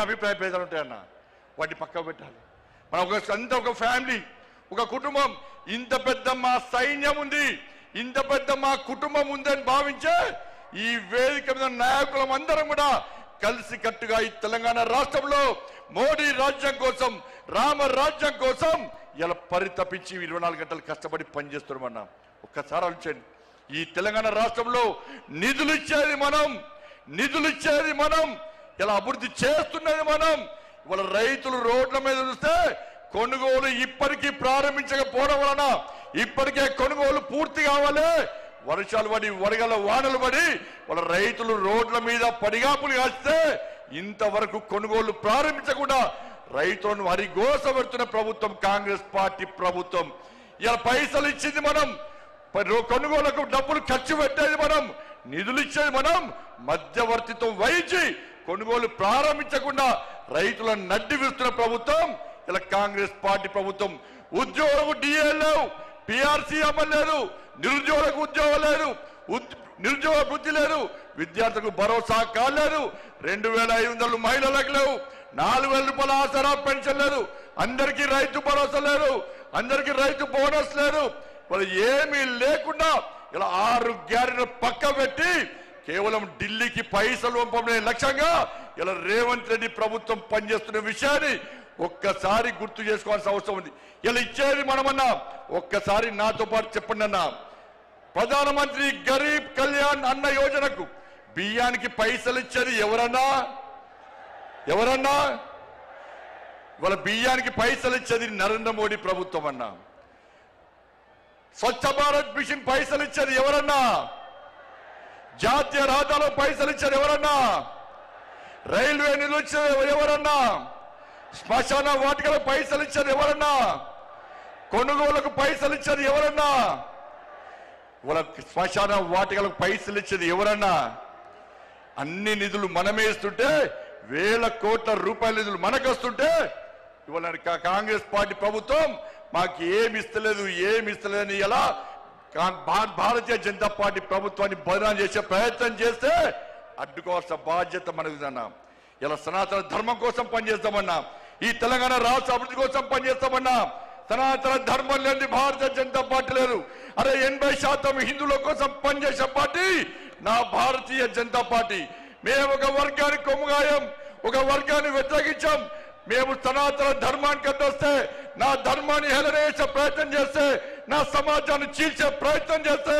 అభిప్రాయ భేదాలు ఉంటాయన్న, వాటిని పక్కకు పెట్టాలి. మన ఒక ఫ్యామిలీ, ఒక కుటుంబం, ఇంత పెద్ద మా సైన్యం ఉంది, ఇంత పెద్ద మా కుటుంబం ఉందని భావించే ఈ వేదిక మీద నాయకులం అందరం కూడా కలిసి కట్టుగా ఈ తెలంగాణ రాష్ట్రంలో మోడీ రాజ్యం కోసం, రామ రాజ్యం కోసం ఇలా పరితపించి 24 గంటలు కష్టపడి పనిచేస్తున్నామన్నా. ఒక్కసారి ఆలోచించండి, ఈ తెలంగాణ రాష్ట్రంలో నిధులు ఇచ్చేది మనం, ఇలా అభివృద్ధి చేస్తున్నది మనం. ఇవాళ రైతులు రోడ్ల మీద చూస్తే కొనుగోలు ఇప్పటికీ ప్రారంభించకపోవడం వలన ఇప్పటికే కొనుగోలు పూర్తి కావాలి. వర్షాలు పడి, వడగల వానలు పడి వాళ్ళ రైతులు రోడ్ల మీద పడిగాపులు కాస్తే ఇంతవరకు కొనుగోలు ప్రారంభించకుండా రైతులను హరిగోస పెడుతున్న ప్రభుత్వం కాంగ్రెస్ పార్టీ ప్రభుత్వం. ఇలా పైసలు ఇచ్చింది మనం, కొనుగోలుకు డబ్బులు ఖర్చు పెట్టేది మనం, నిధులు ఇచ్చేది మనం, మధ్యవర్తిత్వం వహించి కొనుగోలు ప్రారంభించకుండా రైతులను నడ్డి విస్తున్న ప్రభుత్వం ఇలా కాంగ్రెస్ పార్టీ ప్రభుత్వం. ఉద్యోగులకు డిఏ లేవు, పిఆర్సీ అమలు లేదు, నిరుద్యోగులకు ఉద్యోగం లేదు, నిరుద్యోగ వృత్తి లేదు, విద్యార్థులకు భరోసా కాలేదు, 2500 మహిళలకు లేవు, 4000 రూపాయల ఆసరా పెన్షన్ లేదు, అందరికీ రైతు భరోసా లేదు, అందరికీ రైతు బోనస్ లేదు. వాళ్ళు ఏమీ లేకుండా ఇలా 6 గ్యారెంటీలు పక్క పెట్టి కేవలం ఢిల్లీకి పైసలు పంపడమే లక్ష్యంగా ఇలా రేవంత్ రెడ్డి ప్రభుత్వం పనిచేస్తున్న విషయాన్ని ఒక్కసారి గుర్తు చేసుకోవాల్సిన అవసరం ఉంది. ఇలా ఇచ్చేది మనమన్నా, ఒక్కసారి నాతో పాటు చెప్పండి అన్న. ప్రధానమంత్రి గరీబ్ కళ్యాణ్ అన్న యోజనకు బియ్యానికి పైసలు ఇచ్చేది ఎవరన్నా? ఇవాళ బియ్యానికి పైసలు ఇచ్చేది నరేంద్ర మోడీ ప్రభుత్వం అన్నా. స్వచ్ఛ భారత్ మిషన్ పైసలు ఇచ్చేది ఎవరన్నా? జాతీయ రహదారులో పైసలు ఇచ్చేది ఎవరన్నా? రైల్వే నిధులు ఇచ్చేది ఎవరన్నా? శ్మశాన వాటికలకు పైసలు ఇచ్చేది ఎవరన్నా? కొనుగోలుకు పైసలు ఇచ్చేది ఎవరన్నా? వాళ్ళ శ్మశాన వాటికలకు పైసలు ఇచ్చేది ఎవరన్నా? అన్ని నిధులు మనమే ఇస్తుంటే, వేల కోట్ల రూపాయల నిధులు మనకు వస్తుంటే ఇవాళ కాంగ్రెస్ పార్టీ ప్రభుత్వం మాకు ఏమి ఇస్తలేదని ఎలా భారతీయ జనతా పార్టీ ప్రభుత్వాన్ని బదనాం చేసే ప్రయత్నం చేస్తే అడ్డుకోవాల్సిన బాధ్యత మనకుదన్నా. ఇలా సనాతన ధర్మం కోసం పనిచేస్తామన్నా, ఈ తెలంగాణ రాష్ట్ర అభివృద్ధి కోసం పనిచేస్తామన్నా. సనాతన ధర్మం లేని భారతీయ జనతా పార్టీ లేదు. అరే 80% హిందువుల కోసం పనిచేసే పార్టీ నా భారతీయ జనతా పార్టీ. మేము ఒక వర్గానికి కొమ్ముగాయం, ఒక వర్గాన్ని వ్యతిరేకించాం. మేము సనాతన ధర్మానికి అడ్డొస్తే, నా ధర్మాన్ని హేళన చేసే ప్రయత్నం చేస్తే, నా సమాజాన్ని చీల్చే ప్రయత్నం చేస్తే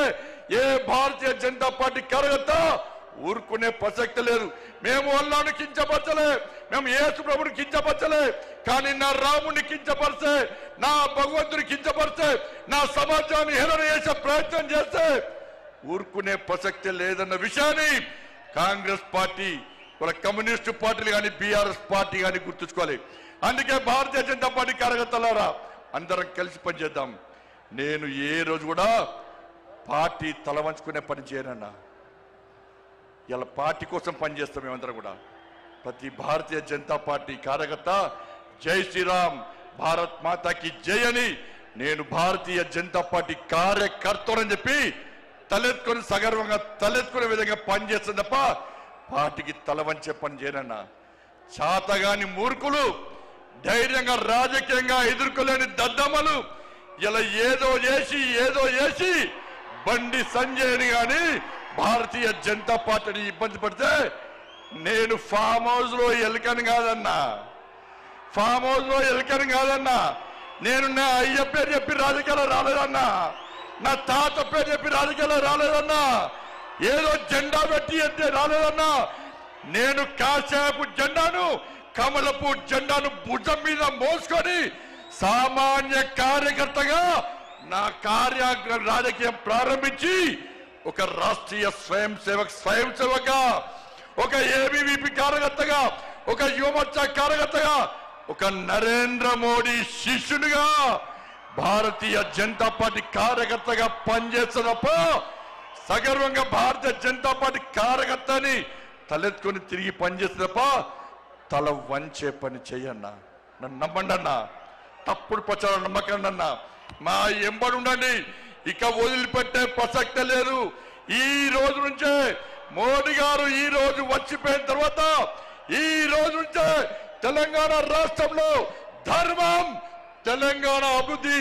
ఏ భారతీయ జనతా పార్టీ కార్యకర్త ఊరుకునే ప్రసక్తి లేదు. మేము అల్లాను కించపరచలే, మేము యేసు ప్రభుని కించపరచలే, కానీ నా రాముని కించపరిస్తే, నా భగవంతుని కించపరిస్తే, నా సమాజాన్ని హేళన చేసే ప్రయత్నం చేస్తే ఊరుకునే ప్రసక్తి లేదన్న విషయాన్ని కాంగ్రెస్ పార్టీ, వాళ్ళ కమ్యూనిస్టు పార్టీలు కానీ బీఆర్ఎస్ పార్టీ కానీ గుర్తుంచుకోవాలి. అందుకే భారతీయ జనతా పార్టీ కార్యకర్తలారా అందరం కలిసి పనిచేద్దాం. నేను ఏ రోజు కూడా పార్టీ తల వంచుకునే పని చేయనన్నా. ఇలా పార్టీ కోసం పనిచేస్తాం మేమందరం కూడా. ప్రతి భారతీయ జనతా పార్టీ కార్యకర్త జై శ్రీరామ్, భారత్ మాతాకి జై అని నేను భారతీయ జనతా పార్టీ కార్యకర్తలని చెప్పి తలెత్తుకొని సగర్వంగా తలెత్తుకునే విధంగా పనిచేస్తుంది తప్ప పార్టీకి తల వంచే పని చేయనన్నా. చాతగాని మూర్ఖులు, ధైర్యంగా రాజకీయంగా ఎదుర్కోలేని దద్దమ్మలు ఇలా ఏదో చేసి బండి సంజయ్ని గాని భారతీయ జనతా పార్టీని ఇబ్బంది పడితే నేను ఫామ్ హౌస్ లో ఎలకని కాదన్నా. నేను నా అయ్య పేరు చెప్పి రాజకీయాలు రాలేదన్నా, నా తాత పేరు చెప్పి రాజకీయాలు రాలేదన్నా, ఏదో జెండా పెట్టి అంటే రాలేదన్నా. నేను కాసేపు జెండాను, కమలపు జెండాను భుజం మీద మోసుకొని సామాన్య కార్యకర్తగా నా రాజకీయం ప్రారంభించి ఒక రాష్ట్రీయ స్వయం సేవక, ఒక ఏబీవీపీ కార్యకర్తగా, ఒక యువమోర్చా కార్యకర్తగా, ఒక నరేంద్ర మోడీ శిష్యునిగా భారతీయ జనతా పార్టీ కార్యకర్తగా పనిచేస్తున్నప్ప సగర్వంగా భారతీయ జనతా పార్టీ కార్యకర్తని తలెత్తుకొని తిరిగి పనిచేస్తున్నప్ప తల వంచే పని చేయన్నా. నన్ను నమ్మండి అన్నా, తప్పుడు ప్రచారం నమ్మకండి అన్నా. మా ఎంబడి ఉండండి, ఇక వదిలిపెట్టే ప్రసక్తే లేదు. ఈ రోజు నుంచే మోడీ గారు ఈ రోజు వచ్చిపోయిన తర్వాత ఈ రోజు నుంచే తెలంగాణ రాష్ట్రంలో ధర్మం, తెలంగాణ అభివృద్ధి